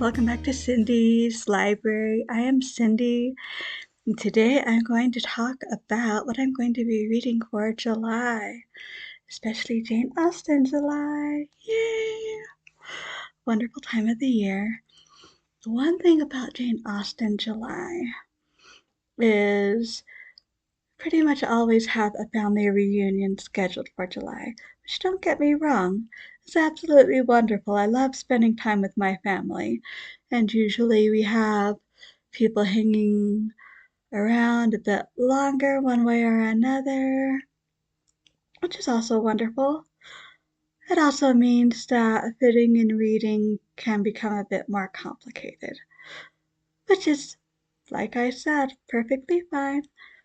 Welcome back to Cindy's Library. I am Cindy, and today I'm going to talk about what I'm going to be reading for July, especially Jane Austen July. Yay! Wonderful time of the year. The one thing about Jane Austen July is pretty much always have a family reunion scheduled for July, which don't get me wrong, is absolutely wonderful. I love spending time with my family, and usually we have people hanging around a bit longer one way or another, which is also wonderful. It also means that fitting and reading can become a bit more complicated, which is, like I said, perfectly fine.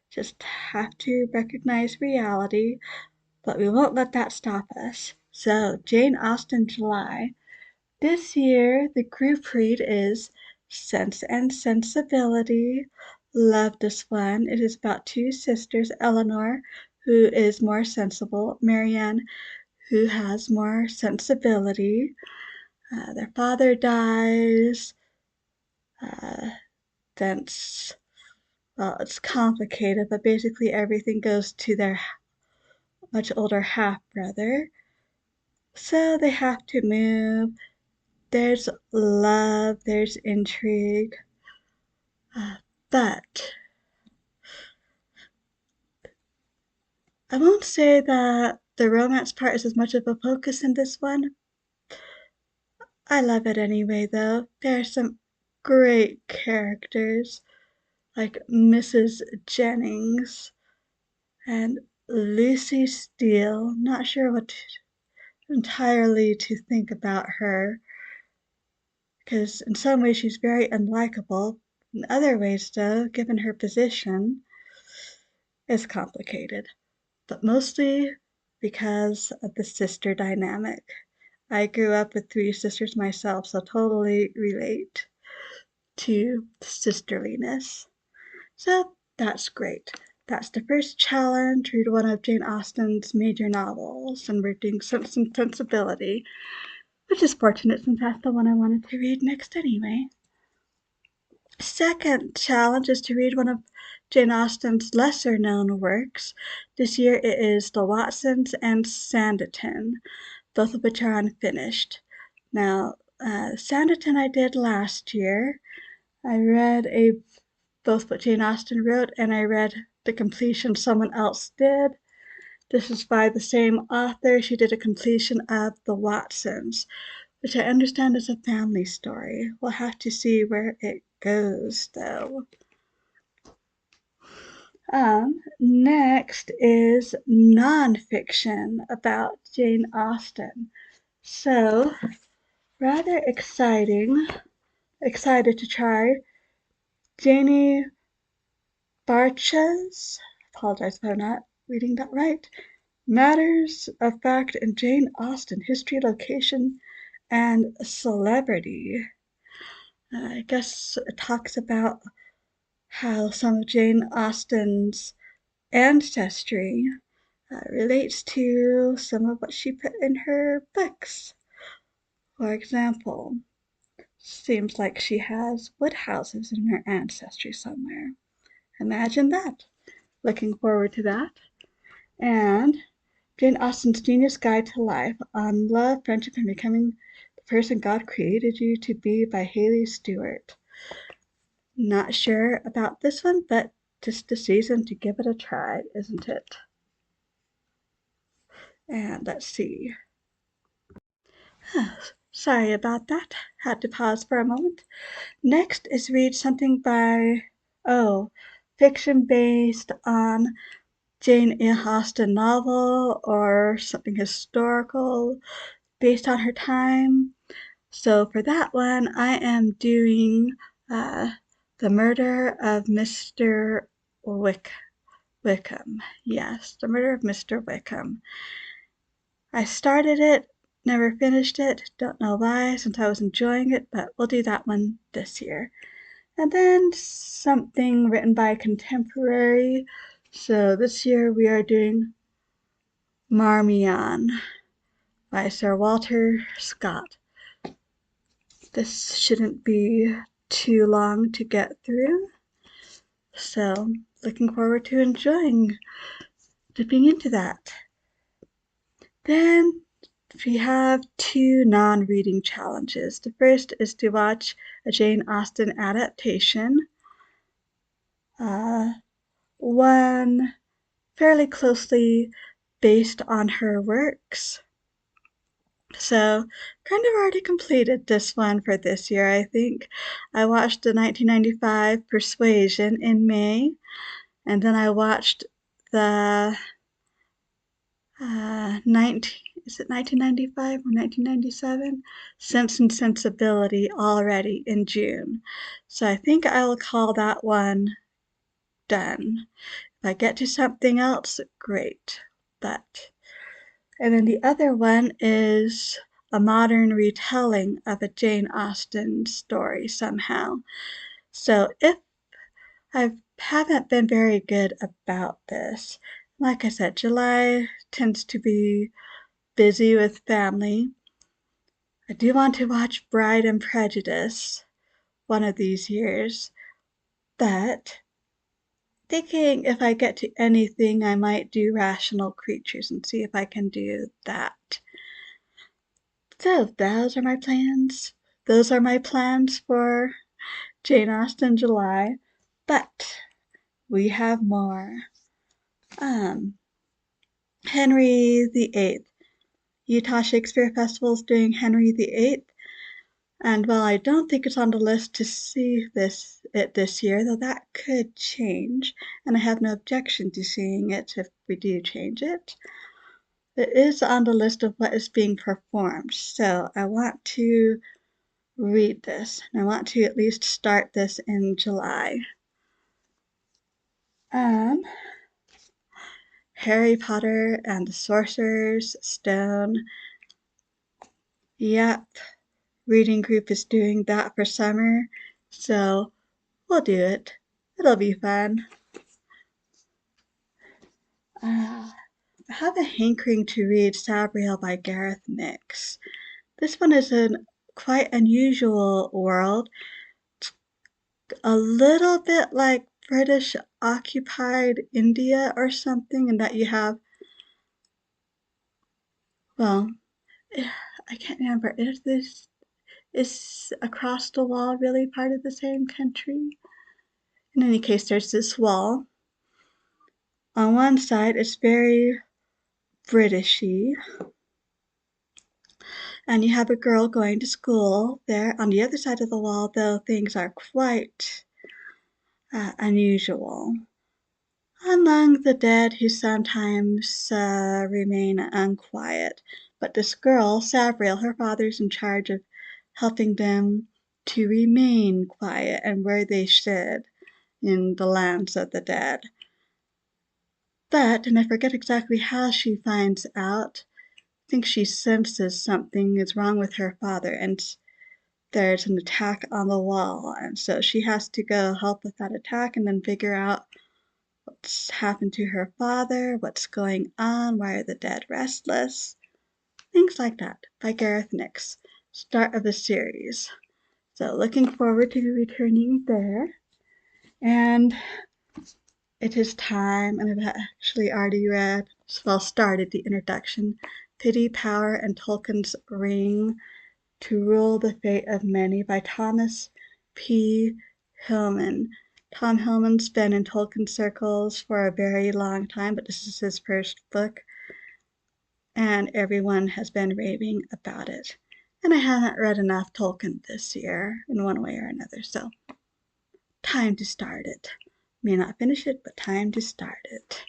Just have to recognize reality, but we won't let that stop us. So, Jane Austen July. This year, the group read is Sense and Sensibility. Love this one. It is about two sisters, Eleanor, who is more sensible, Marianne, who has more sensibility. Their father dies. Uh, Thence, well, it's complicated, but basically everything goes to their much older half brother. So they have to move. There's love, there's intrigue, but I won't say that the romance part is as much of a focus in this one. I love it anyway, though. There are some great characters, like Mrs. Jennings and Lucy Steele. Not sure what entirely to think about her, because in some ways she's very unlikable. In other ways, though, given her position, is complicated, but mostly because of the sister dynamic. I grew up with three sisters myself, so totally relate to sisterliness. So that's great. That's the first challenge. Read one of Jane Austen's major novels, and we're doing Sense and Sensibility, which is fortunate since that's the one I wanted to read next anyway. Second challenge is to read one of Jane Austen's lesser-known works. This year it is The Watsons and Sanditon, both of which are unfinished. Now, Sanditon I did last year. I read both what Jane Austen wrote, and I read the completion someone else did. This is by the same author. She did a completion of The Watsons, which I understand is a family story. We'll have to see where it goes, though. Next is nonfiction about Jane Austen. So, rather excited to try Janie Barches, apologize if I'm not reading that right, Matters of Fact in Jane Austen, History, Location, and Celebrity. I guess it talks about how some of Jane Austen's ancestry relates to some of what she put in her books. For example, seems like she has wood houses in her ancestry somewhere. Imagine that. Looking forward to that. And Jane Austen's Genius Guide to Life on Love, Friendship, and Becoming the Person God Created You to Be by Haley Stewart. Not sure about this one, but just the season to give it a try, isn't it? And let's see. Sorry about that. Had to pause for a moment. Next is read something by, fiction based on Jane Austen novel or something historical based on her time. So for that one, I am doing The Murder of Mr. Wickham. Yes, The Murder of Mr. Wickham. I started it, never finished it, don't know why, since I was enjoying it, but we'll do that one this year. And then something written by a contemporary. So this year we are doing Marmion by Sir Walter Scott. This shouldn't be too long to get through. So, looking forward to enjoying dipping into that. Then we have two non-reading challenges. The first is to watch a Jane Austen adaptation, one fairly closely based on her works. So, kind of already completed this one for this year, I think. I watched the 1995 Persuasion in May, and then I watched the 1995 or 1997? Sense and Sensibility already in June. So I think I will call that one done. If I get to something else, great. And then the other one is a modern retelling of a Jane Austen story somehow. So if I haven't been very good about this, like I said, July tends to be busy with family. I do want to watch Bride and Prejudice one of these years, but thinking if I get to anything, I might do Rational Creatures and see if I can do that. So those are my plans. Those are my plans for Jane Austen July, but we have more. Henry VIII. Utah Shakespeare Festival is doing Henry VIII. And while I don't think it's on the list to see it this year, though that could change, and I have no objection to seeing it if we do change it, it is on the list of what is being performed. So I want to read this, and I want to at least start this in July. Harry Potter and the Sorcerer's Stone. Yep, reading group is doing that for summer, so we'll do it. It'll be fun. I have a hankering to read Sabriel by Gareth Nix. This one is a quite unusual world. It's a little bit like British occupied India or something, in that you have, well, I can't remember. Is across the wall really part of the same country? In any case, there's this wall. On one side, it's very Britishy, and you have a girl going to school there. On the other side of the wall, though, things are quite unusual. Among the dead who sometimes remain unquiet, but this girl, Sabriel, her father's in charge of helping them to remain quiet and where they should in the lands of the dead. But, and I forget exactly how she finds out, I think she senses something is wrong with her father, and there's an attack on the wall, and so she has to go help with that attack and then figure out what's happened to her father, what's going on, why are the dead restless, things like that, by Gareth Nix. Start of a series. So looking forward to returning there. And it is time, and I've actually already started the introduction, Pity, Power, and Tolkien's Ring, To Rule the Fate of Many by Thomas P. Hillman. Tom Hillman's been in Tolkien circles for a very long time, but this is his first book, and everyone has been raving about it. And I haven't read enough Tolkien this year in one way or another, so time to start it. May not finish it, but time to start it.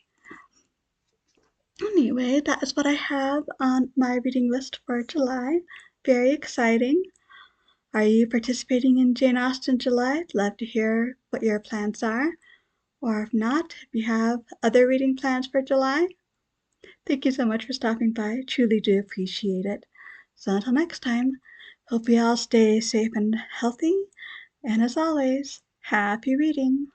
Anyway, that is what I have on my reading list for July. Very exciting. Are you participating in Jane Austen July? I'd love to hear what your plans are. Or if not, if you have other reading plans for July. Thank you so much for stopping by. I truly do appreciate it. So until next time, hope you all stay safe and healthy. And as always, happy reading.